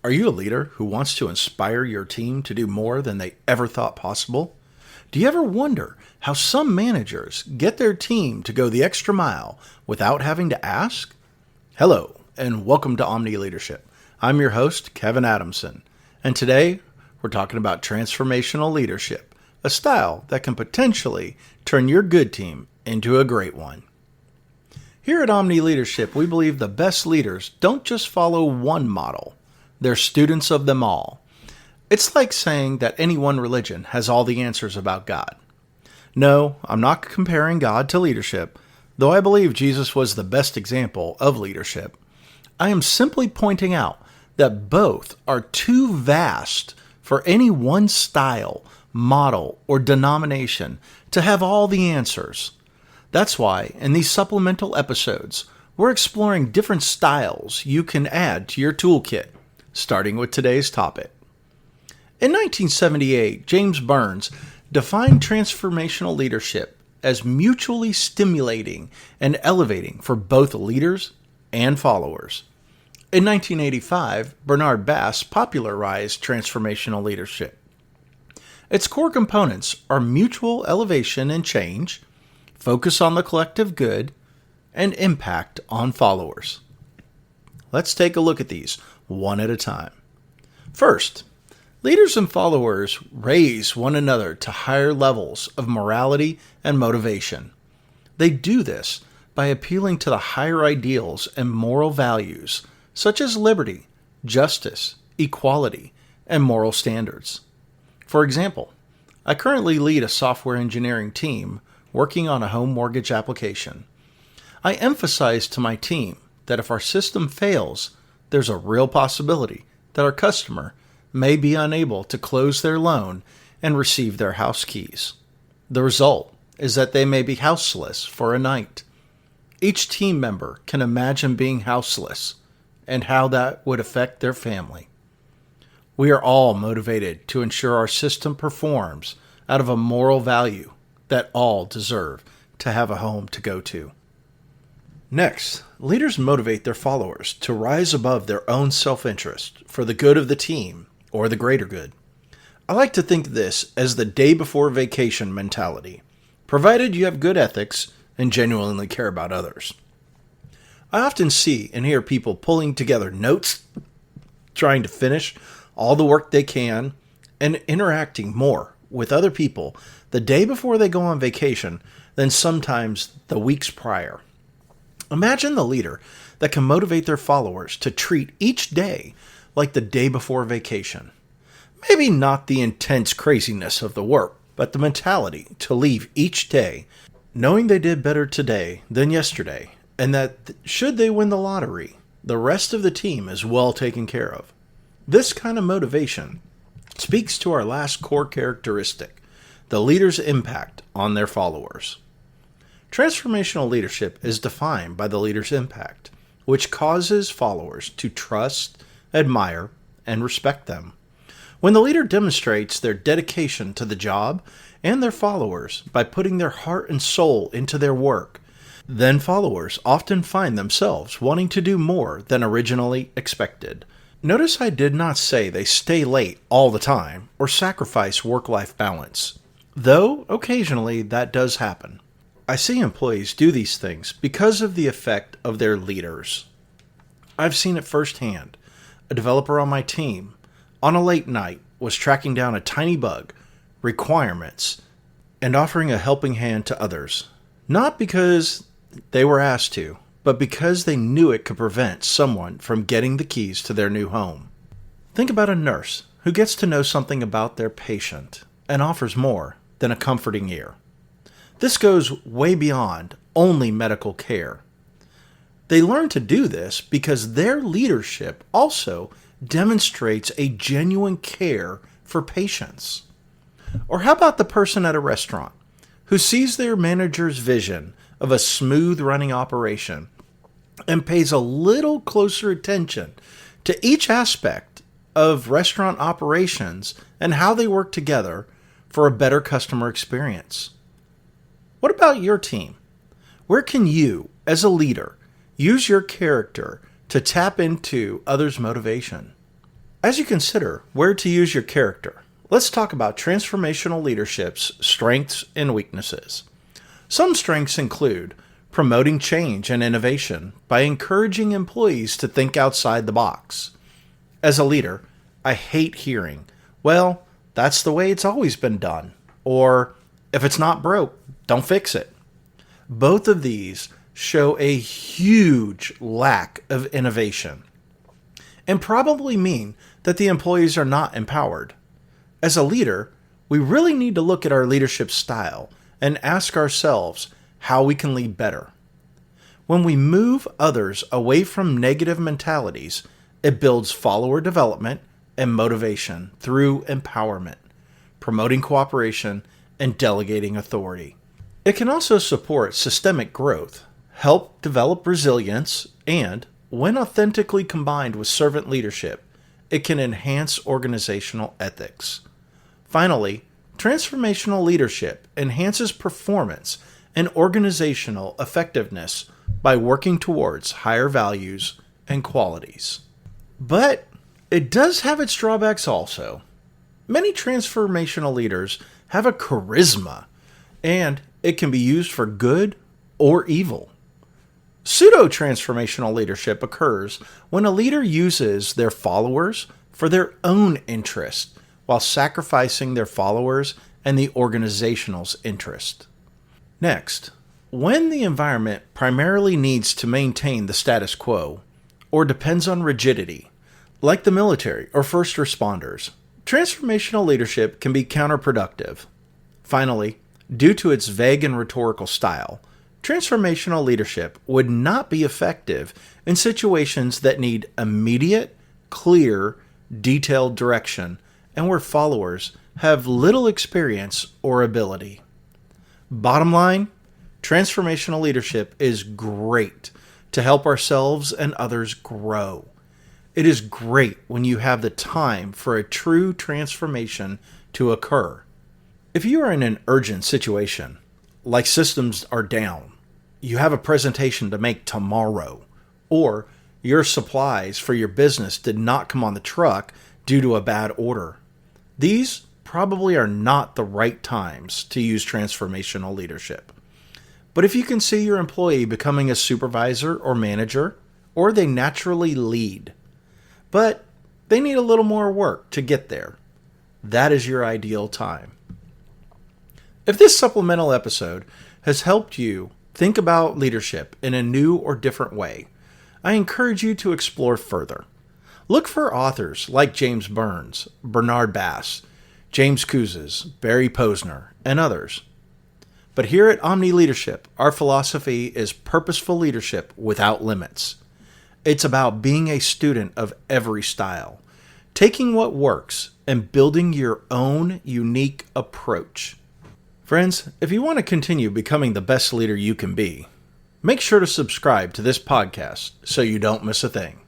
Are you a leader who wants to inspire your team to do more than they ever thought possible? Do you ever wonder how some managers get their team to go the extra mile without having to ask? Hello, and welcome to Omni-Leadership. I'm your host, Kevin Adamson, and today we're talking about transformational leadership, a style that can potentially turn your good team into a great one. Here at Omni-Leadership, we believe the best leaders don't just follow one model. They're students of them all. It's like saying that any one religion has all the answers about God. No, I'm not comparing God to leadership, though I believe Jesus was the best example of leadership. I am simply pointing out that both are too vast for any one style, model, or denomination to have all the answers. That's why, in these supplemental episodes, we're exploring different styles you can add to your toolkit, starting with today's topic. In 1978, James Burns defined transformational leadership as mutually stimulating and elevating for both leaders and followers. In 1985, Bernard Bass popularized transformational leadership. Its core components are mutual elevation and change, focus on the collective good, and impact on followers. Let's take a look at these one at a time. First, leaders and followers raise one another to higher levels of morality and motivation. They do this by appealing to the higher ideals and moral values, such as liberty, justice, equality, and moral standards. For example, I currently lead a software engineering team working on a home mortgage application. I emphasize to my team that if our system fails, there's a real possibility that our customer may be unable to close their loan and receive their house keys. The result is that they may be houseless for a night. Each team member can imagine being houseless and how that would affect their family. We are all motivated to ensure our system performs out of a moral value that all deserve to have a home to go to. Next, leaders motivate their followers to rise above their own self-interest for the good of the team or the greater good. I like to think of this as the day before vacation mentality, provided you have good ethics and genuinely care about others. I often see and hear people pulling together notes, trying to finish all the work they can, and interacting more with other people the day before they go on vacation than sometimes the weeks prior. Imagine the leader that can motivate their followers to treat each day like the day before vacation. Maybe not the intense craziness of the work, but the mentality to leave each day knowing they did better today than yesterday, and that should they win the lottery, the rest of the team is well taken care of. This kind of motivation speaks to our last core characteristic, the leader's impact on their followers. Transformational leadership is defined by the leader's impact, which causes followers to trust, admire, and respect them. When the leader demonstrates their dedication to the job and their followers by putting their heart and soul into their work, then followers often find themselves wanting to do more than originally expected. Notice I did not say they stay late all the time or sacrifice work-life balance, though occasionally that does happen. I see employees do these things because of the effect of their leaders. I've seen it firsthand. A developer on my team, on a late night, was tracking down a tiny bug, requirements, and offering a helping hand to others. Not because they were asked to, but because they knew it could prevent someone from getting the keys to their new home. Think about a nurse who gets to know something about their patient and offers more than a comforting ear. This goes way beyond only medical care. They learn to do this because their leadership also demonstrates a genuine care for patients. Or how about the person at a restaurant who sees their manager's vision of a smooth running operation and pays a little closer attention to each aspect of restaurant operations and how they work together for a better customer experience? What about your team? Where can you, as a leader, use your character to tap into others' motivation? As you consider where to use your character, let's talk about transformational leadership's strengths and weaknesses. Some strengths include promoting change and innovation by encouraging employees to think outside the box. As a leader, I hate hearing, "Well, that's the way it's always been done," or "If it's not broke, don't fix it." Both of these show a huge lack of innovation and probably mean that the employees are not empowered. As a leader, we really need to look at our leadership style and ask ourselves how we can lead better. When we move others away from negative mentalities, it builds follower development and motivation through empowerment, promoting cooperation, and delegating authority. It can also support systemic growth, help develop resilience, and, when authentically combined with servant leadership, it can enhance organizational ethics. Finally, transformational leadership enhances performance and organizational effectiveness by working towards higher values and qualities. But it does have its drawbacks also. Many transformational leaders have a charisma, and it can be used for good or evil. Pseudo-transformational leadership occurs when a leader uses their followers for their own interest while sacrificing their followers and the organizational's interest. Next, when the environment primarily needs to maintain the status quo or depends on rigidity, like the military or first responders, transformational leadership can be counterproductive. Finally, due to its vague and rhetorical style, transformational leadership would not be effective in situations that need immediate, clear, detailed direction and where followers have little experience or ability. Bottom line, transformational leadership is great to help ourselves and others grow. It is great when you have the time for a true transformation to occur. If you are in an urgent situation, like systems are down, you have a presentation to make tomorrow, or your supplies for your business did not come on the truck due to a bad order, these probably are not the right times to use transformational leadership. But if you can see your employee becoming a supervisor or manager, or they naturally lead, but they need a little more work to get there, that is your ideal time. If this supplemental episode has helped you think about leadership in a new or different way, I encourage you to explore further. Look for authors like James Burns, Bernard Bass, James Kouzes, Barry Posner, and others. But here at Omni-Leadership, our philosophy is purposeful leadership without limits. It's about being a student of every style, taking what works and building your own unique approach. Friends, if you want to continue becoming the best leader you can be, make sure to subscribe to this podcast so you don't miss a thing.